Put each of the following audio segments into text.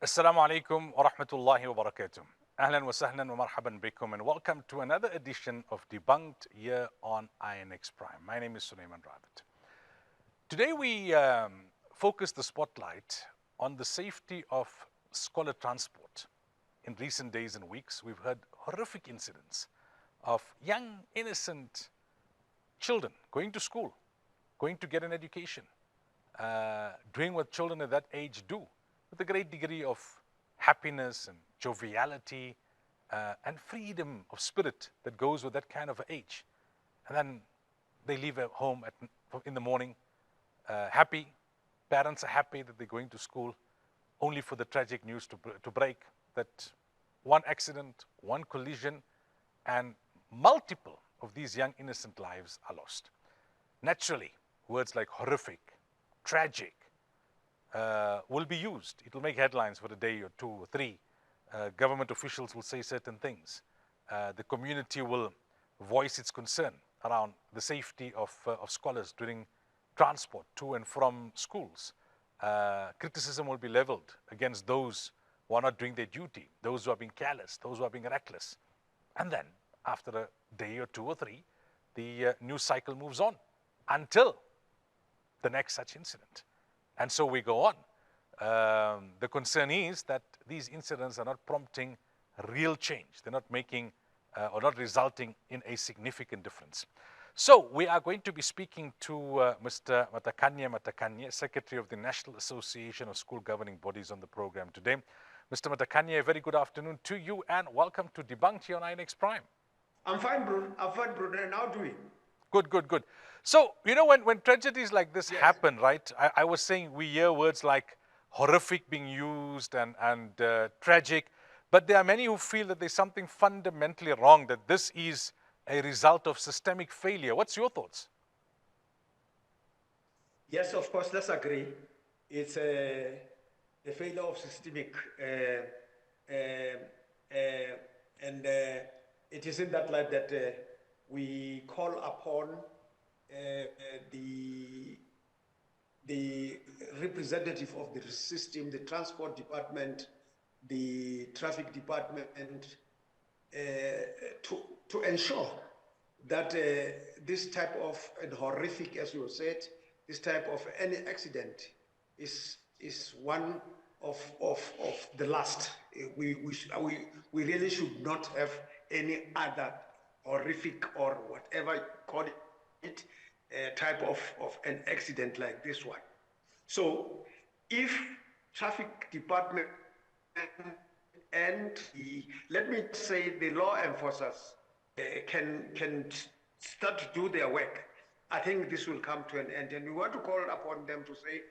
Assalamu alaikum wa rahmatullahi wa barakatuh. Ahlan wa sahlan wa marhaban bikum, and welcome to another edition of Debunked here on INX Prime. My name is Sulaimaan Ravat. Today we focus the spotlight on the safety of scholar transport. In recent days and weeks, we've heard horrific incidents of young, innocent children going to school, going to get an education, doing what children at that age do, with a great degree of happiness and joviality and freedom of spirit that goes with that kind of age. And then they leave home in the morning happy. Parents are happy that they're going to school, only for the tragic news to break that one accident, one collision, and multiple of these young innocent lives are lost. Naturally, words like horrific, tragic, will be used. It will make headlines for a day or two or three. Government officials will say certain things. The community will voice its concern around the safety of scholars during transport to and from schools. Criticism will be leveled against those who are not doing their duty, those who are being careless, those who are being reckless. And then, after a day or two or three, the news cycle moves on until the next such incident. And so we go on. The concern is that these incidents are not prompting real change. They're not making or not resulting in a significant difference. So we are going to be speaking to Mr. Matakanye Matakanye, Secretary of the National Association of School Governing Bodies, on the program today. Mr. Matakanye, a very good afternoon to you and welcome to Debunked here on INX Prime. I'm fine, bro. And how do you? Good. So, you know, when tragedies like this happen, right, I was saying we hear words like horrific being used and tragic, but there are many who feel that there's something fundamentally wrong, that this is a result of systemic failure. What's your thoughts? Yes, of course, let's agree. It's a failure of systemic, and it is in that light that we call upon the representative of the system, the transport department, the traffic department, to ensure that this type of horrific, as you said, this type of any accident is one of the last. We really should not have any other horrific or whatever you call it type of an accident like this one. So if traffic department and let me say the law enforcers can start to do their work, I think this will come to an end, and we want to call upon them to say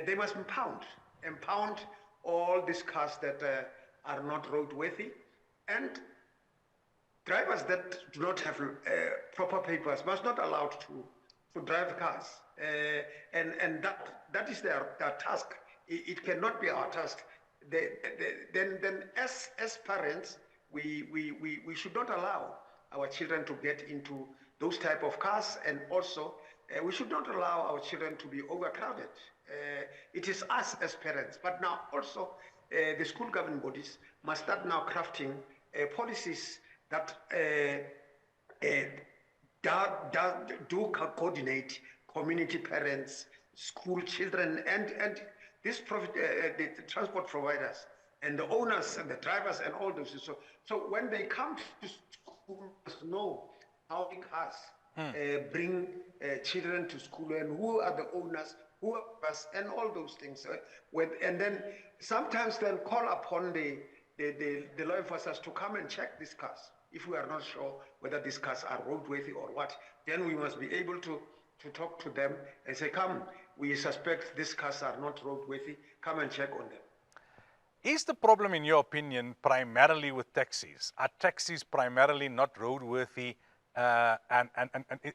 they must impound all these cars that are not roadworthy, and drivers that do not have proper papers must not allowed to drive cars, and that is their task. It cannot be our task. Then as parents, we should not allow our children to get into those type of cars, and also we should not allow our children to be overcrowded. It is us as parents, but now also the school governing bodies must start now crafting policies that do coordinate community parents, school children, and this the transport providers and the owners and the drivers and all those. So when they come to school, must know how the cars bring children to school, and who are the owners, who are us, and all those things. And then sometimes then call upon the law enforcers to come and check these cars. If we are not sure whether these cars are roadworthy or what, then we must be able to talk to them and say, come, we suspect these cars are not roadworthy, come and check on them. Is the problem, in your opinion, primarily with taxis? Are taxis primarily not roadworthy, and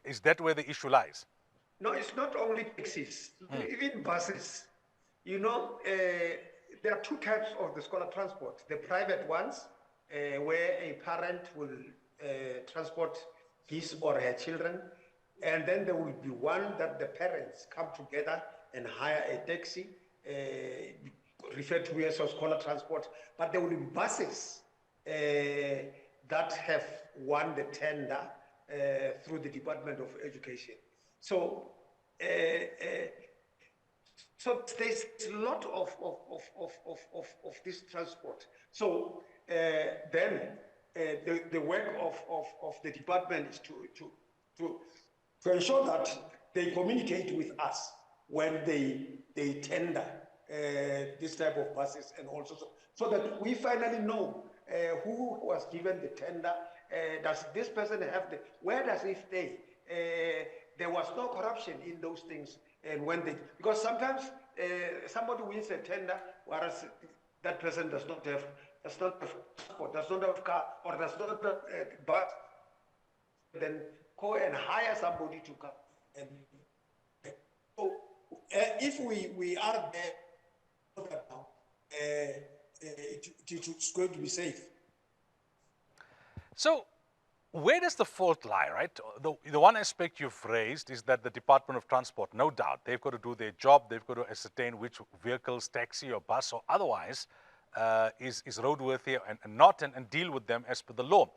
is that where the issue lies? No, it's not only taxis, even buses. You know, there are two types of the scholar transport. The private ones, where a parent will transport his or her children, and then there will be one that the parents come together and hire a taxi referred to as scholar transport, but there will be buses that have won the tender through the Department of Education. So, so there's a lot of this transport. So then the work of the department is to ensure that they communicate with us when they tender this type of buses, and also so that we finally know who was given the tender. Does this person have the, where does he stay? There was no corruption in those things. And when they, because sometimes somebody wins a tender, whereas that person does not have transport, does not have car, or does not have bus, then go and hire somebody to come. And so if we are there now, it's going to be safe. So where does the fault lie, right? The one aspect you've raised is that the Department of Transport, no doubt, they've got to do their job. They've got to ascertain which vehicles, taxi or bus or otherwise, is roadworthy and not, and deal with them as per the law.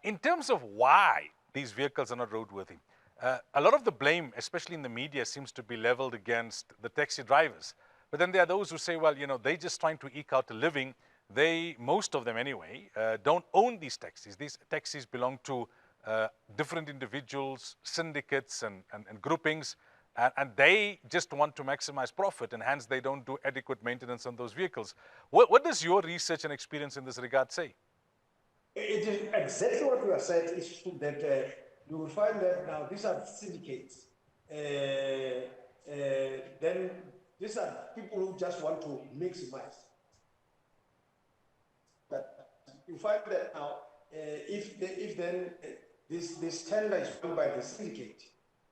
In terms of why these vehicles are not roadworthy, a lot of the blame, especially in the media, seems to be leveled against the taxi drivers. But then there are those who say, well, you know, they're just trying to eke out a living. They, most of them anyway, don't own these taxis. These taxis belong to different individuals, syndicates and groupings, and they just want to maximize profit, and hence they don't do adequate maintenance on those vehicles. What does your research and experience in this regard say? It is exactly what you have said. Is true that you will find that now these are syndicates. Then these are people who just want to maximize. But you find that now, if then this tender is done by the syndicate,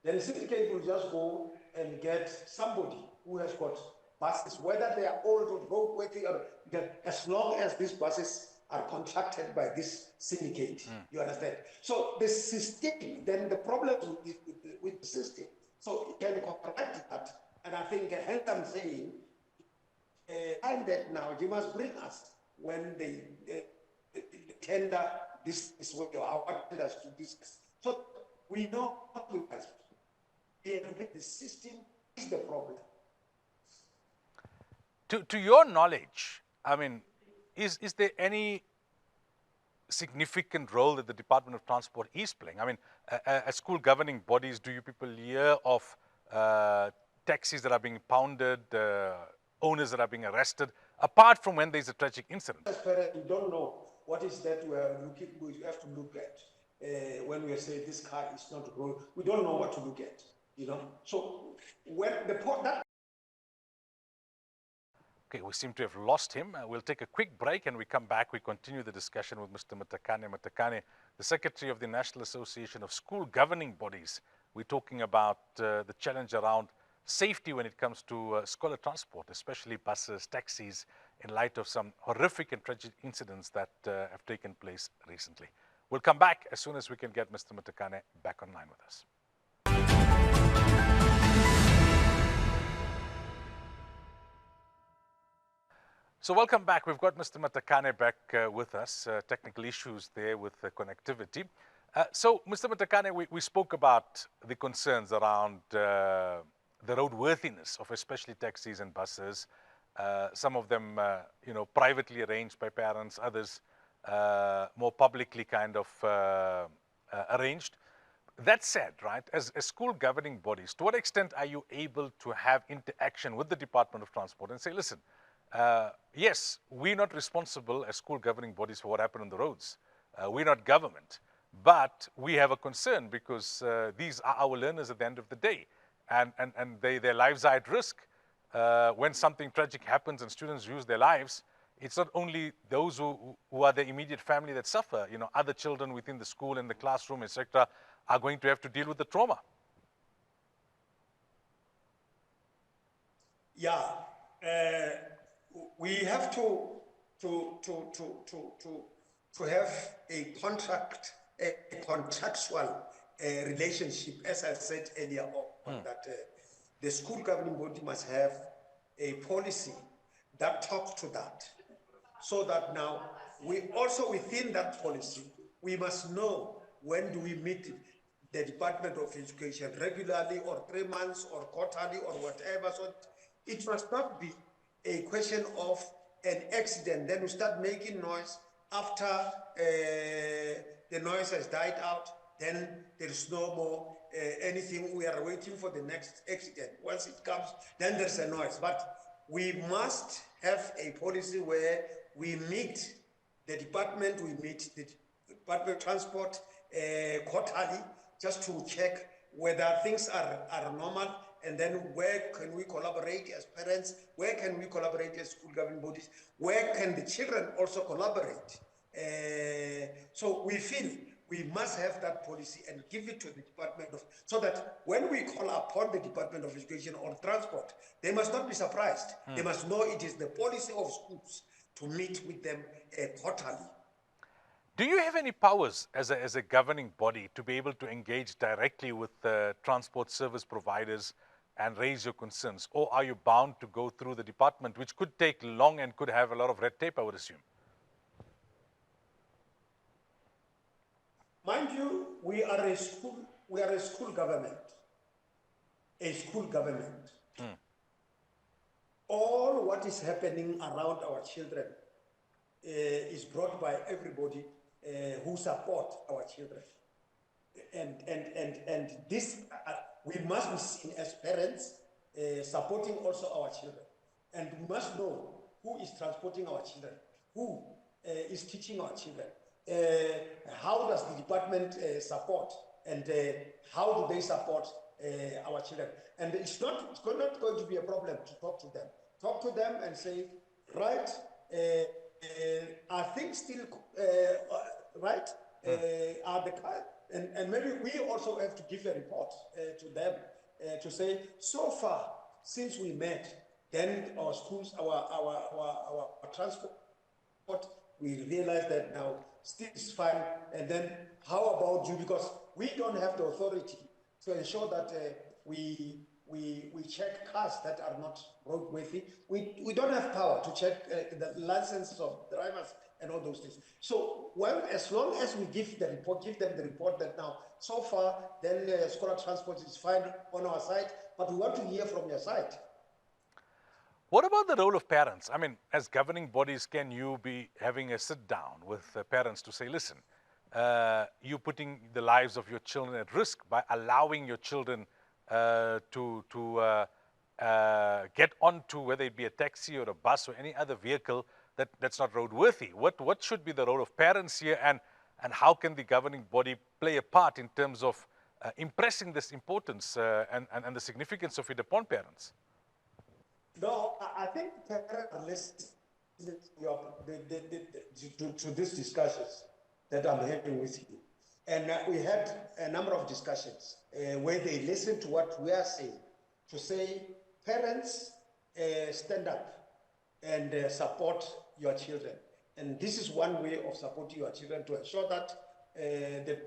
then the syndicate will just go and get somebody who has got buses, whether they are old or roadworthy, or as long as these buses are contracted by this syndicate. You understand? So the system, then the problem with the system, so it can correct that. And I think, hence I'm saying, and that now you must bring us when they tender this is what our tenders to discuss. So we know what we must. The system is the problem. To your knowledge, I mean, is there any significant role that the Department of Transport is playing? I mean, as school governing bodies, do you people hear of taxis that are being pounded, owners that are being arrested, apart from when there's a tragic incident? As parents, we don't know what is that we have to look at when we say this car is not road. We don't know what to look at, you know. So when that. Okay, we seem to have lost him. We'll take a quick break, and we come back. We continue the discussion with Mr. Matakanye Matakanye, the Secretary of the National Association of School Governing Bodies. We're talking about the challenge around safety when it comes to scholar transport, especially buses, taxis, in light of some horrific and tragic incidents that have taken place recently. We'll come back as soon as we can get Mr. Matakanye back online with us. So welcome back. We've got Mr. Matakanye back with us. Technical issues there with the connectivity. So, Mr. Matakanye, we spoke about the concerns around the roadworthiness of especially taxis and buses. Some of them, you know, privately arranged by parents, others more publicly kind of arranged. That said, right, as school governing bodies, to what extent are you able to have interaction with the Department of Transport and say, listen, yes, we're not responsible as school governing bodies for what happened on the roads. We're not government, but we have a concern because these are our learners at the end of the day, and their lives are at risk. When something tragic happens and students lose their lives, it's not only those who are the immediate family that suffer. You know, other children within the school, in the classroom, etc., are going to have to deal with the trauma. Yeah. We have to have a contractual relationship, as I said earlier on, that the school governing body must have a policy that talk to that, so that now we also within that policy, we must know when do we meet the Department of Education regularly or 3 months or quarterly or whatever. So it must not be a question of an accident. Then we start making noise after the noise has died out. Then there is no more anything. We are waiting for the next accident. Once it comes, then there's a noise. But we must have a policy where we meet the department, we meet the Department of Transport quarterly, just to check whether things are normal, and then where can we collaborate as parents, where can we collaborate as school governing bodies, where can the children also collaborate. So we feel we must have that policy and give it to the Department of, so that when we call upon the Department of Education or Transport, they must not be surprised. They must know it is the policy of schools to meet with them quarterly. Do you have any powers as a governing body to be able to engage directly with the transport service providers and raise your concerns? Or are you bound to go through the department, which could take long and could have a lot of red tape, I would assume? Mind you, we are a school government. A school government. All what is happening around our children is brought by everybody who support our children. And this, we must be seen as parents supporting also our children. And we must know who is transporting our children, who is teaching our children. How does the department support, and how do they support our children? And it's not going to be a problem to talk to them. Talk to them and say, right, are things still right? Are the and maybe we also have to give a report to them to say, so far since we met, then our schools, our transport, we realize that now still is fine. And then how about you? Because we don't have the authority to ensure that we check cars that are not roadworthy. We don't have power to check the licenses of drivers and all those things. So, well, as long as we give them the report that now, so far, then scholar transport is fine on our side, but we want to hear from your side. What about the role of parents? I mean, as governing bodies, can you be having a sit down with parents to say, listen, you're putting the lives of your children at risk by allowing your children to get onto, whether it be a taxi or a bus or any other vehicle that's not roadworthy? What should be the role of parents here, and how can the governing body play a part in terms of impressing this importance and the significance of it upon parents? No, I think parents are listening to these discussions that I'm having with you. And we had a number of discussions where they listened to what we are saying, to say, parents, stand up and support your children. And this is one way of supporting your children, to ensure that the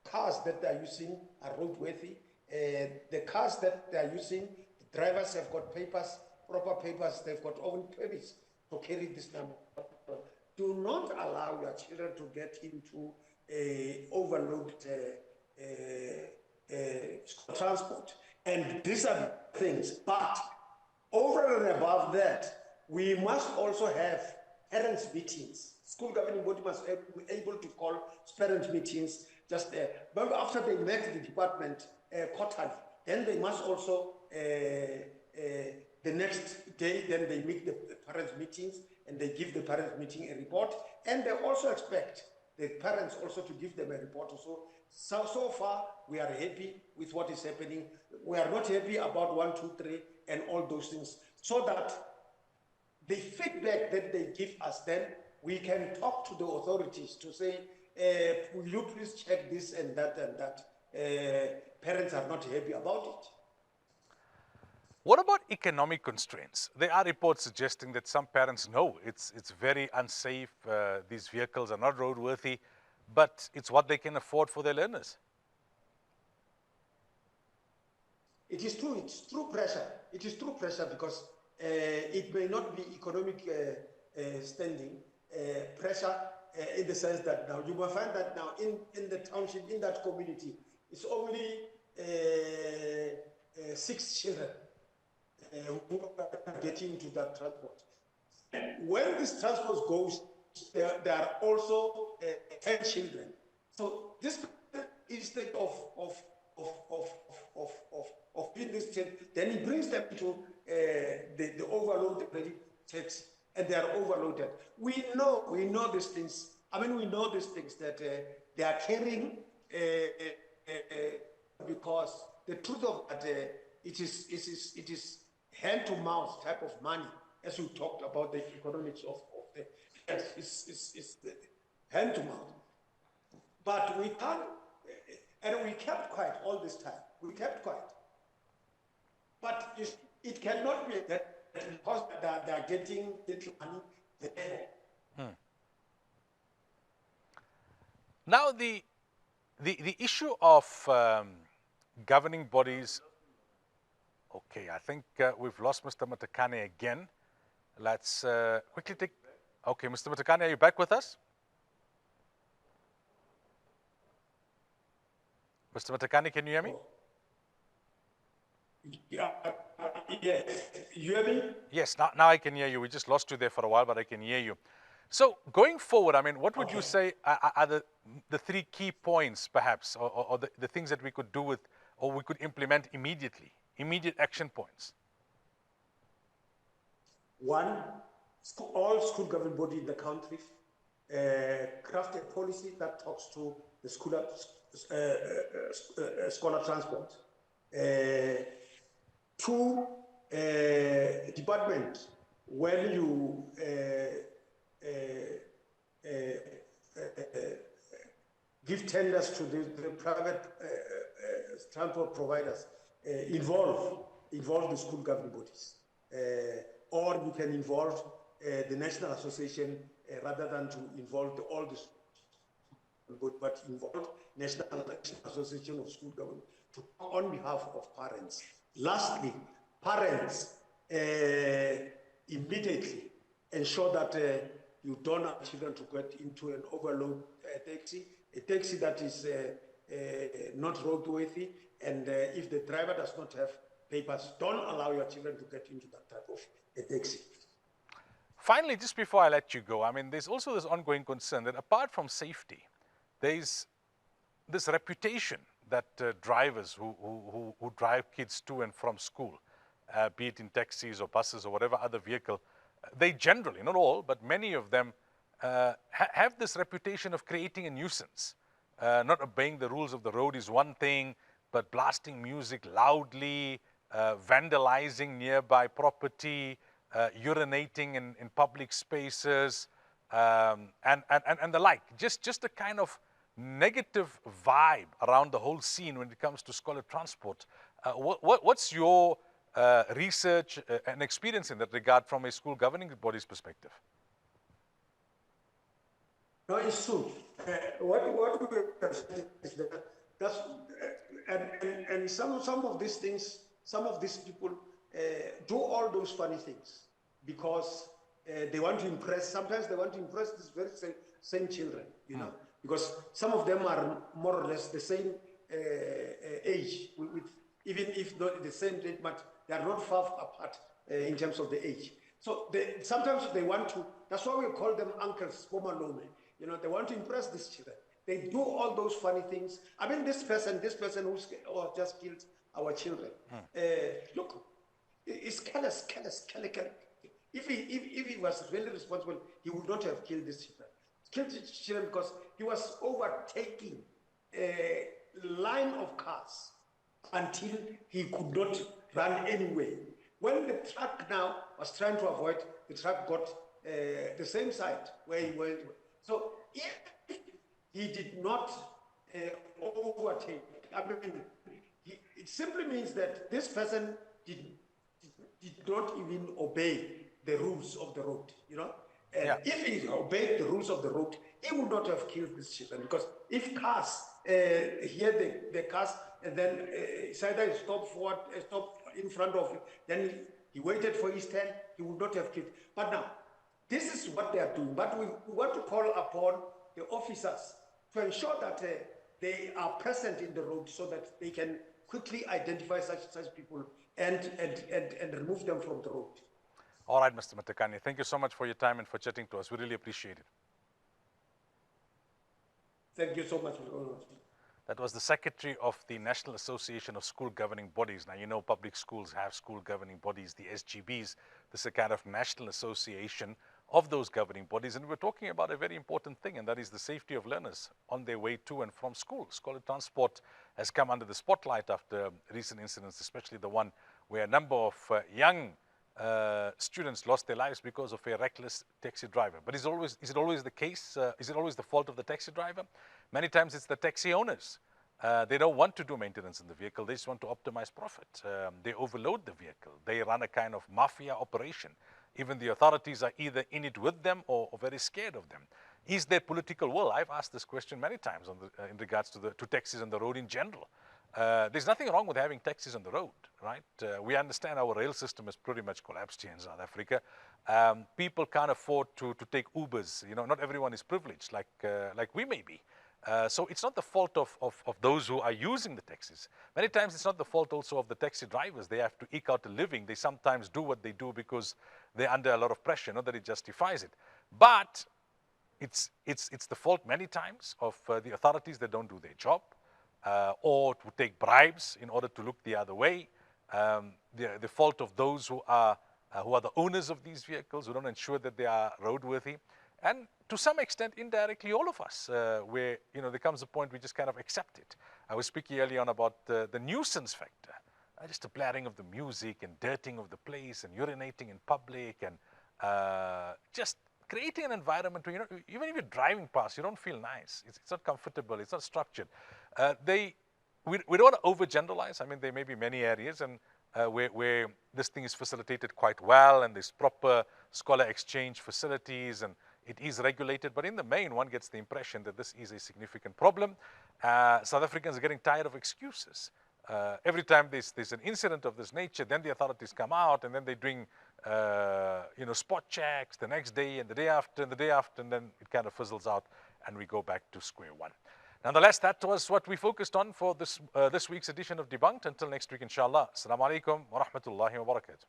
cars that they are using are roadworthy. The cars that they are using, the drivers have got papers, proper papers, they've got own permits to carry this number. Do not allow your children to get into overloaded transport. And these are the things. But over and above that, we must also have parents' meetings. School governing body must be able to call parents' meetings just but after they met the department quarterly. Then they must also the next day, then they meet the parents' meetings and they give the parents' meeting a report. And they also expect the parents also to give them a report also. So far, we are happy with what is happening. We are not happy about 1, 2, 3 and all those things. So that the feedback that they give us, then we can talk to the authorities to say, will you please check this and that and that. Parents are not happy about it. What about economic constraints? There are reports suggesting that some parents know it's very unsafe, these vehicles are not roadworthy, but it's what they can afford for their learners. It is true, it's true pressure. It is true pressure because it may not be economic standing pressure in the sense that now you will find that now in the township, in that community, it's only 6 children who are getting to that transport. When this transport goes, there are also 10 children. So this instead of being this 10, then he brings them to the overload taxi, and they are overloaded. We know these things. I mean, we know these things that they are carrying because the truth of that it is hand to mouth type of money, as we talked about the economics of the it's the hand to mouth. But we can't, and we kept quiet all this time. We kept quiet. But it cannot be that because they are getting little money. Now the issue of governing bodies. Okay, I think we've lost Mr. Matakanye again. Let's quickly take. Okay, Mr. Matakanye, are you back with us? Mr. Matakanye, can you hear me? Yeah, yes. You hear me? Yes, now I can hear you. We just lost you there for a while, but I can hear you. So going forward, I mean, what would you say are the 3 key points, perhaps, or the things that we could do with, or we could implement immediately, immediate action points? One, all school governing bodies in the country craft a policy that talks to the scholar transport. 2, department, when you give tenders to the private transport providers, involve the school governing bodies, or you can involve the National Association rather than to involve all the schools, but involve National Association of School Government to on behalf of parents. Lastly, parents immediately ensure that you don't allow children to get into an overload taxi, a taxi that is not roadworthy, and if the driver does not have papers, don't allow your children to get into that type of a taxi. Finally, just before I let you go, I mean, there's also this ongoing concern that apart from safety, there's this reputation that drivers who drive kids to and from school, be it in taxis or buses or whatever other vehicle, they generally, not all, but many of them have this reputation of creating a nuisance. Not obeying the rules of the road is one thing, but blasting music loudly, vandalizing nearby property, urinating in public spaces, and the like. Just a kind of negative vibe around the whole scene when it comes to scholar transport. What's your research and experience in that regard from a school governing body's perspective? No, it's true. What we is that's and some of these things, some of these people do all those funny things because they want to impress. Sometimes they want to impress these very same children, you know, because some of them are more or less the same age, with even if not the same age, but they are not far apart in terms of the age. So sometimes they want to. That's why we call them uncles, Pomalome. You know, they want to impress these children. They do all those funny things. I mean, this person who's just killed our children. Look, it's careless. If he was really responsible, he would not have killed these children. Killed these children because he was overtaking a line of cars until he could not run anyway. When the truck now was trying to avoid, the truck got the same side where he went. So if he did not overtake, I mean, it simply means that this person did not even obey the rules of the road, you know? And if he obeyed the rules of the road, he would not have killed these children, because if cars hear the cars and then it's either stop forward, stop in front of it, then He waited for his turn. He would not have killed. But now, this is what they are doing. But we want to call upon the officers to ensure that they are present in the road so that they can quickly identify such people and remove them from the road. All right, Mr. Matakanye, thank you so much for your time and for chatting to us. We really appreciate it. Thank you so much. That was the Secretary of the National Association of School Governing Bodies. Now, you know, public schools have school governing bodies, the SGBs. This is a kind of national association of those governing bodies. And we're talking about a very important thing, and that is the safety of learners on their way to and from school. Scholar transport has come under the spotlight after recent incidents, especially the one where a number of young students lost their lives because of a reckless taxi driver. But is it always the case? Is it always the fault of the taxi driver? Many times it's the taxi owners. They don't want to do maintenance in the vehicle. They just want to optimize profit. They overload the vehicle. They run a kind of mafia operation. Even the authorities are either in it with them or very scared of them. Is there political will? I've asked this question many times in regards to taxis on the road in general. There's nothing wrong with having taxis on the road, right? We understand our rail system is pretty much collapsed here in South Africa. People can't afford to take Ubers. You know, not everyone is privileged like we may be. So it's not the fault of those who are using the taxis. Many times it's not the fault also of the taxi drivers. They have to eke out a living. They sometimes do what they do because they're under a lot of pressure, not that it justifies it. But it's the fault many times of the authorities that don't do their job, or to take bribes in order to look the other way. The fault of those who are the owners of these vehicles, who don't ensure that they are roadworthy. And to some extent, indirectly, all of us, where, you know, there comes a point we just kind of accept it. I was speaking earlier on about the nuisance factor, just the blaring of the music and dirting of the place and urinating in public and just creating an environment where, you know, even if you're driving past, you don't feel nice. It's not comfortable. It's not structured. We don't want to overgeneralize. I mean, there may be many areas and where this thing is facilitated quite well and there's proper scholar exchange facilities and it is regulated, but in the main, one gets the impression that this is a significant problem. South Africans are getting tired of excuses. Every time there's an incident of this nature, then the authorities come out and then they're doing, you know, spot checks the next day and the day after and the day after, and then it kind of fizzles out and we go back to square one. Nonetheless, that was what we focused on for this week's edition of Debunked. Until next week, inshallah. Assalamu alaikum wa rahmatullahi wa barakatuh.